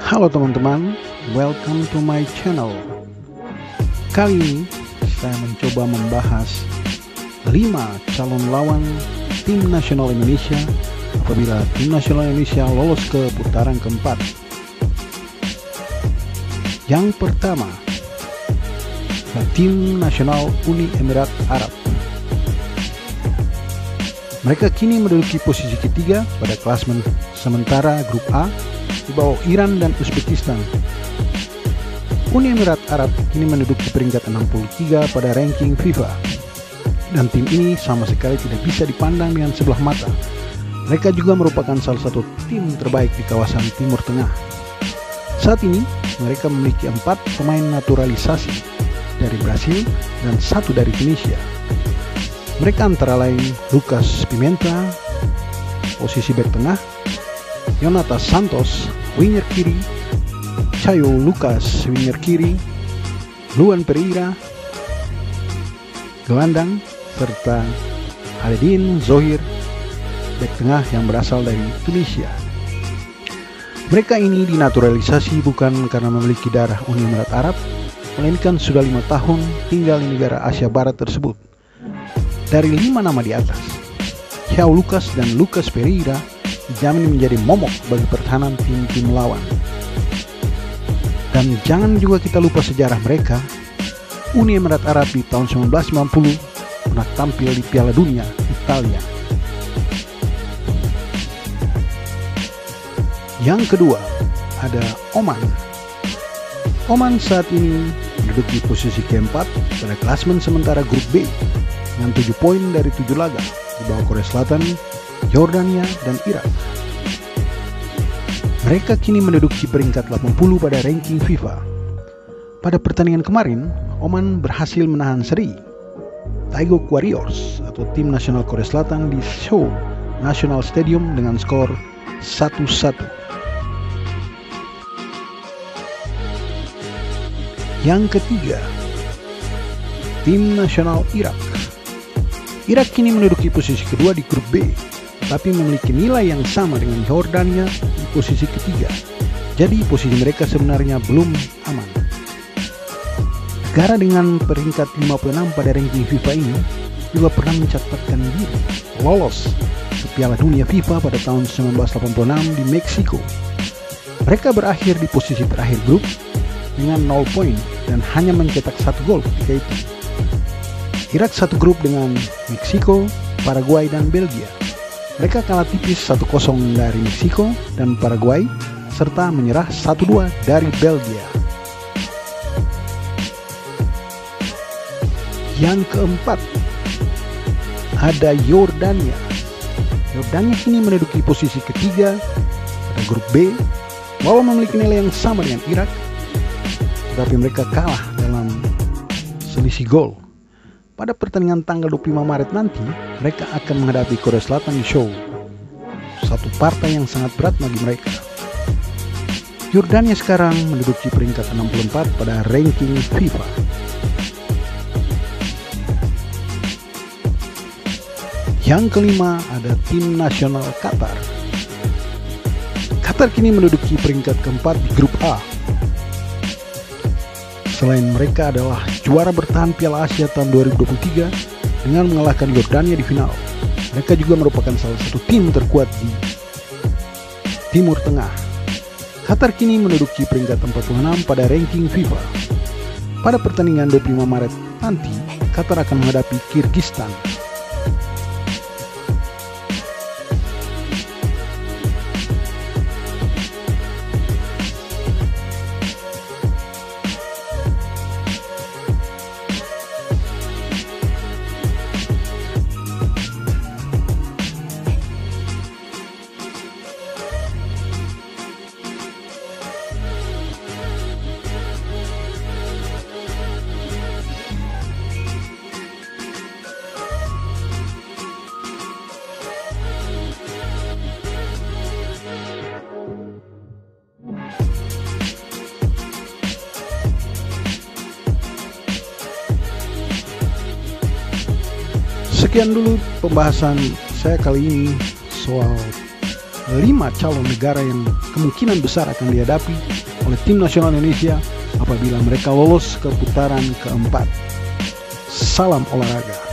Halo teman-teman, welcome to my channel. Kali ini saya mencoba membahas 5 calon lawan tim nasional Indonesia apabila tim nasional Indonesia lolos ke putaran keempat. Yang pertama, tim nasional Uni Emirat Arab. Mereka kini menduduki posisi ketiga pada klasemen sementara grup A di bawah Iran dan Uzbekistan. Uni Emirat Arab kini menduduki peringkat 63 pada ranking FIFA. Dan tim ini sama sekali tidak bisa dipandang dengan sebelah mata. Mereka juga merupakan salah satu tim terbaik di kawasan Timur Tengah. Saat ini mereka memiliki 4 pemain naturalisasi dari Brasil dan 1 dari Tunisia. Mereka antara lain Lucas Pimenta, posisi bek tengah, Yonatas Santos, winger kiri, Caio Lucas, winger kiri, Luan Pereira, gelandang, serta Aledin Zohir, bek tengah yang berasal dari Tunisia. Mereka ini dinaturalisasi bukan karena memiliki darah Uni Emirat Arab, melainkan sudah 5 tahun tinggal di negara Asia Barat tersebut. Dari 5 nama di atas, Caio Lucas dan Lucas Pereira dijamin menjadi momok bagi pertahanan tim-tim lawan. Dan jangan juga kita lupa sejarah mereka. Uni Emirat Arab di tahun 1990 pernah tampil di Piala Dunia Italia. Yang kedua, ada Oman. Oman saat ini menduduki posisi keempat pada klasemen sementara grup B dengan 7 poin dari 7 laga di bawah Korea Selatan, Yordania, dan Irak. Mereka kini menduduki peringkat 80 pada ranking FIFA. Pada pertandingan kemarin, Oman berhasil menahan seri Daegu Warriors atau tim nasional Korea Selatan di Seoul National Stadium dengan skor 1-1. Yang ketiga, tim nasional Irak. Irak kini menduduki posisi kedua di grup B, tapi memiliki nilai yang sama dengan Yordania di posisi ketiga. Jadi posisi mereka sebenarnya belum aman. Negara dengan peringkat 56 pada ranking FIFA ini juga pernah mencatatkan diri lolos ke Piala Dunia FIFA pada tahun 1986 di Meksiko. Mereka berakhir di posisi terakhir grup dengan 0 poin dan hanya mencetak 1 gol ketika itu. Irak satu grup dengan Meksiko, Paraguay, dan Belgia. Mereka kalah tipis 1-0 dari Meksiko dan Paraguay, serta menyerah 1-2 dari Belgia. Yang keempat, ada Yordania. Yordania kini menduduki posisi ketiga pada grup B, walau memiliki nilai yang sama dengan Irak, tetapi mereka kalah dalam selisih gol. Pada pertandingan tanggal 25 Maret nanti, mereka akan menghadapi Korea Selatan di Seoul. Satu partai yang sangat berat bagi mereka. Yordania sekarang menduduki peringkat 64 pada ranking FIFA. Yang kelima, ada tim nasional Qatar. Qatar kini menduduki peringkat keempat di grup A. Selain mereka adalah juara bertahan Piala Asia tahun 2023 dengan mengalahkan Yordania di final. Mereka juga merupakan salah satu tim terkuat di Timur Tengah. Qatar kini menduduki peringkat 46 pada ranking FIFA. Pada pertandingan 25 Maret nanti, Qatar akan menghadapi Kyrgyzstan. Sekian dulu pembahasan saya kali ini soal 5 calon negara yang kemungkinan besar akan dihadapi oleh tim nasional Indonesia apabila mereka lolos ke putaran keempat. Salam olahraga.